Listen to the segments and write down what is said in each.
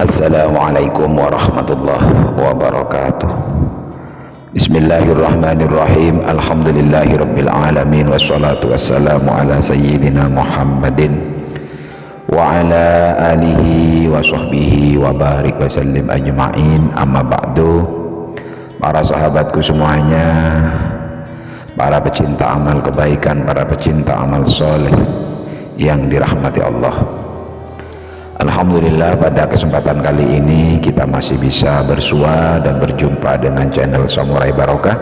Assalamualaikum warahmatullahi wabarakatuh. Bismillahirrahmanirrahim. Alhamdulillahirabbil alamin wassalatu wassalamu ala sayyidina Muhammadin wa ala alihi wa sahbihi wa barik wa sallim ajma'in. Amma ba'du. Para sahabatku semuanya, para pecinta amal kebaikan, para pecinta amal soleh yang dirahmati Allah, alhamdulillah pada kesempatan kali ini kita masih bisa bersua dan berjumpa dengan channel Samurai Barokah.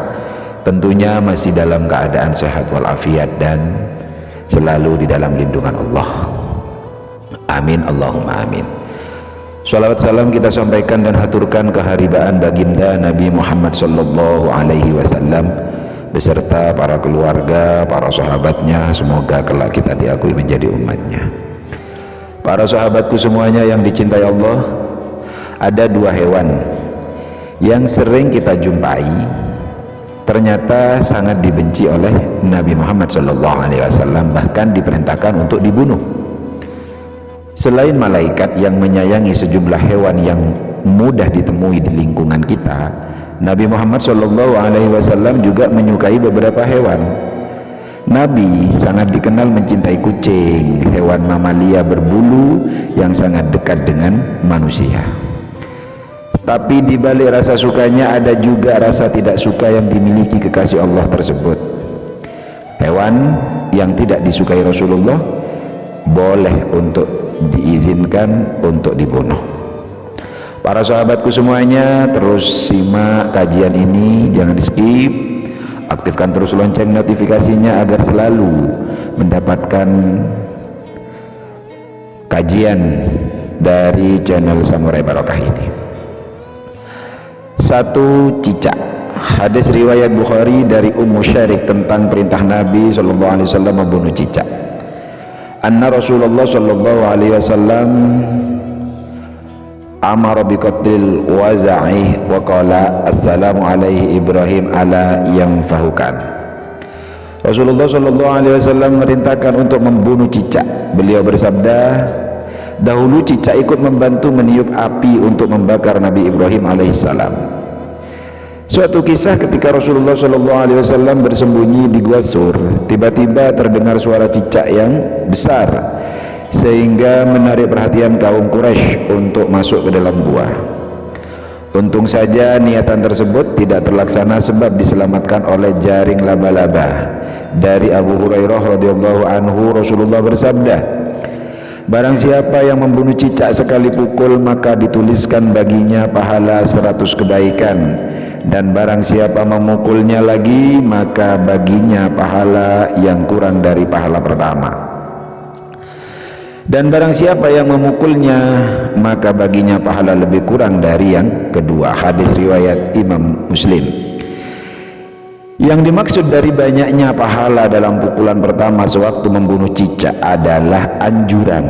Tentunya masih dalam keadaan sehat walafiat dan selalu di dalam lindungan Allah. Amin, Allahumma amin. Salawat salam kita sampaikan dan haturkan keharibaan baginda Nabi Muhammad sallallahu alaihi wasallam beserta para keluarga, para sahabatnya. Semoga kelak kita diakui menjadi umatnya. Para sahabatku semuanya yang dicintai Allah, ada dua hewan yang sering kita jumpai ternyata sangat dibenci oleh Nabi Muhammad SAW, bahkan diperintahkan untuk dibunuh. Selain malaikat yang menyayangi sejumlah hewan yang mudah ditemui di lingkungan kita, Nabi Muhammad SAW juga menyukai beberapa hewan. Nabi sangat dikenal mencintai kucing, hewan mamalia berbulu yang sangat dekat dengan manusia. Tapi di balik rasa sukanya ada juga rasa tidak suka yang dimiliki kekasih Allah tersebut. Hewan yang tidak disukai Rasulullah boleh untuk diizinkan untuk dibunuh. Para sahabatku semuanya, terus simak kajian ini, jangan skip. Aktifkan terus lonceng notifikasinya agar selalu mendapatkan kajian dari channel Samurai Barokah ini. Satu, cicak. Hadis riwayat Bukhari dari Ummu Syarik tentang perintah Nabi SAW membunuh cicak. Anna Rasulullah SAW amara biqatlil waza'i wa qala assalamu alaihi Ibrahim ala yang fahukan. Rasulullah SAW merintahkan untuk membunuh cicak. Beliau bersabda, dahulu cicak ikut membantu meniup api untuk membakar Nabi Ibrahim alaihissalam. Suatu kisah ketika Rasulullah SAW bersembunyi di Gua Sur, tiba-tiba terdengar suara cicak yang besar sehingga menarik perhatian kaum Quraisy untuk masuk ke dalam gua. Untung saja niatan tersebut tidak terlaksana sebab diselamatkan oleh jaring laba-laba. Dari Abu Hurairah radhiyallahu anhu, Rasulullah bersabda, barang siapa yang membunuh cicak sekali pukul maka dituliskan baginya pahala 100 kebaikan, dan barang siapa memukulnya lagi maka baginya pahala yang kurang dari pahala pertama. Dan barang siapa yang memukulnya maka baginya pahala lebih kurang dari yang kedua. Hadis riwayat Imam Muslim. Yang dimaksud dari banyaknya pahala dalam pukulan pertama sewaktu membunuh cicak adalah anjuran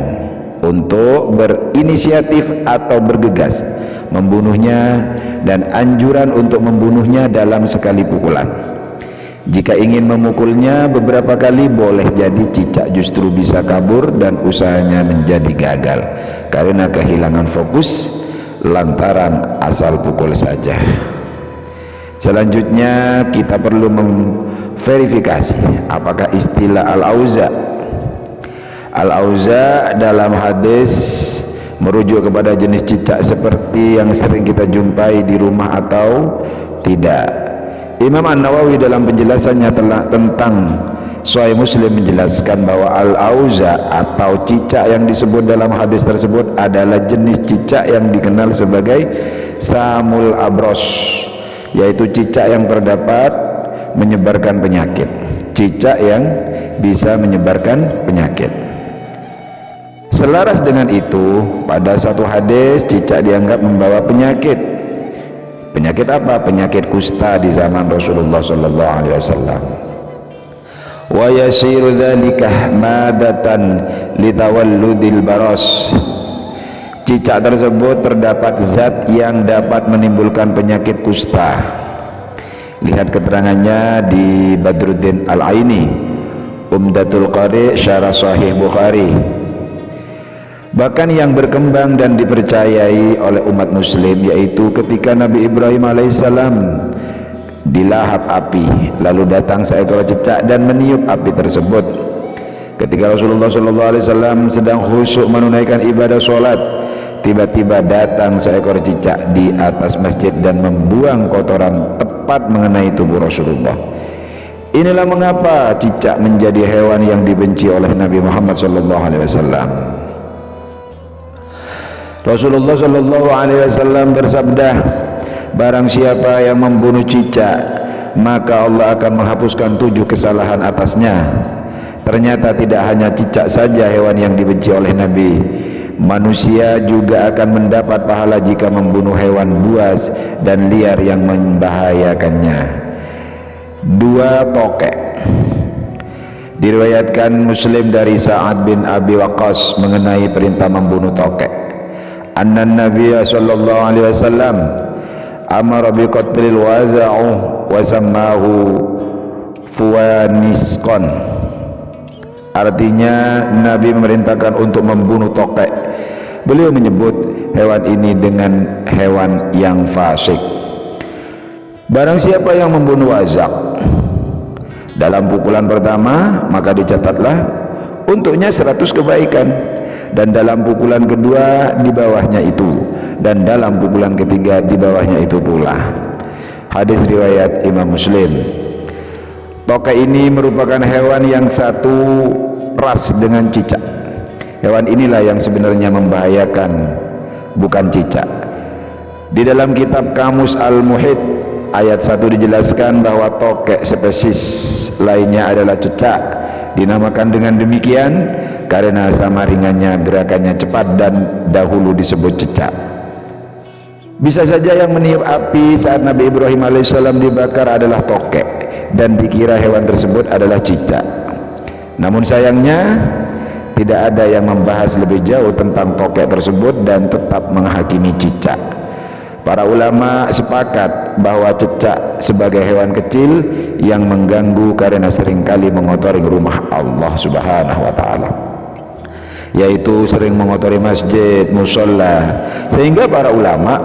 untuk berinisiatif atau bergegas membunuhnya dan anjuran untuk membunuhnya dalam sekali pukulan. Jika ingin memukulnya beberapa kali boleh jadi cicak justru bisa kabur dan usahanya menjadi gagal karena kehilangan fokus lantaran asal pukul saja. Selanjutnya kita perlu memverifikasi apakah istilah al-auza dalam hadis merujuk kepada jenis cicak seperti yang sering kita jumpai di rumah atau tidak. Imam An-Nawawi dalam penjelasannya tentang Sahih Muslim menjelaskan bahwa al-auza atau cicak yang disebut dalam hadis tersebut adalah jenis cicak yang dikenal sebagai samul abros, yaitu cicak yang terdapat menyebarkan penyakit, cicak yang bisa menyebarkan penyakit. Selaras dengan itu, pada satu hadis cicak dianggap membawa penyakit. Penyakit apa? Penyakit kusta di zaman Rasulullah SAW. Wa yasiru dzalika madatan litawalludil baras. Cicak tersebut terdapat zat yang dapat menimbulkan penyakit kusta. Lihat keterangannya di Badruddin Al-Aini, Umdatul Qari Syarah Sahih Bukhari. bahkan yang berkembang dan dipercayai oleh umat muslim, yaitu ketika Nabi Ibrahim alaihissalam dilahap api, lalu datang seekor cicak dan meniup api tersebut. Ketika Rasulullah SAW sedang khusyuk menunaikan ibadah sholat, tiba-tiba datang seekor cicak di atas masjid dan membuang kotoran tepat mengenai tubuh Rasulullah. Inilah mengapa cicak menjadi hewan yang dibenci oleh Nabi Muhammad SAW. Rasulullah SAW bersabda, barang siapa yang membunuh cicak, maka Allah akan menghapuskan 7 kesalahan atasnya. Ternyata tidak hanya cicak saja hewan yang dibenci oleh Nabi, manusia juga akan mendapat pahala jika membunuh hewan buas dan liar yang membahayakannya. 2 tokek. Diriwayatkan Muslim dari Sa'ad bin Abi Waqqas mengenai perintah membunuh tokek. Anna Nabiya sallallahu alaihi wasallam amara bi qatlil waza'u wa sammahu fuwanisqan. Artinya Nabi memerintahkan untuk membunuh tokek. Beliau menyebut hewan ini dengan hewan yang fasik. Barang siapa yang membunuh wazak dalam pukulan pertama, maka dicatatlah untuknya 100 kebaikan, dan dalam pukulan kedua di bawahnya itu, dan dalam pukulan ketiga di bawahnya itu pula. Hadis riwayat Imam Muslim. Tokek ini merupakan hewan yang satu ras dengan cicak. Hewan inilah yang sebenarnya membahayakan, bukan cicak. Di dalam kitab Kamus Al-Muhit ayat 1 dijelaskan bahwa tokek spesies lainnya adalah cicak. Dinamakan dengan demikian karena sama ringannya, gerakannya cepat, dan dahulu disebut cicak. Bisa saja yang meniup api saat Nabi Ibrahim alaihissalam dibakar adalah tokek dan dikira hewan tersebut adalah cicak. Namun sayangnya tidak ada yang membahas lebih jauh tentang tokek tersebut dan tetap menghakimi cicak. Para ulama sepakat bahwa cicak sebagai hewan kecil yang mengganggu karena seringkali mengotori rumah Allah Subhanahu wa taala, yaitu sering mengotori masjid, musola, sehingga para ulama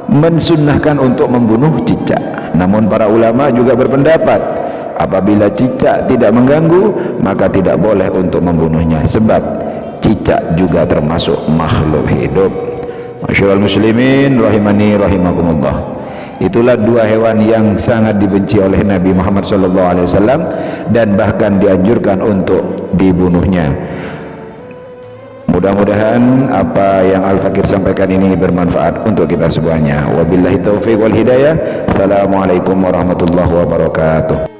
mensunnahkan untuk membunuh cicak. Namun para ulama juga berpendapat apabila cicak tidak mengganggu, maka tidak boleh untuk membunuhnya, sebab cicak juga termasuk makhluk hidup. Masyaallah muslimin rahimani rahimakumullah. Itulah 2 hewan yang sangat dibenci oleh Nabi Muhammad SAW dan bahkan dianjurkan untuk dibunuhnya. Mudah-mudahan apa yang Al-Fakir sampaikan ini bermanfaat untuk kita semuanya. Wabillahi taufiq wal hidayah. Assalamualaikum warahmatullahi wabarakatuh.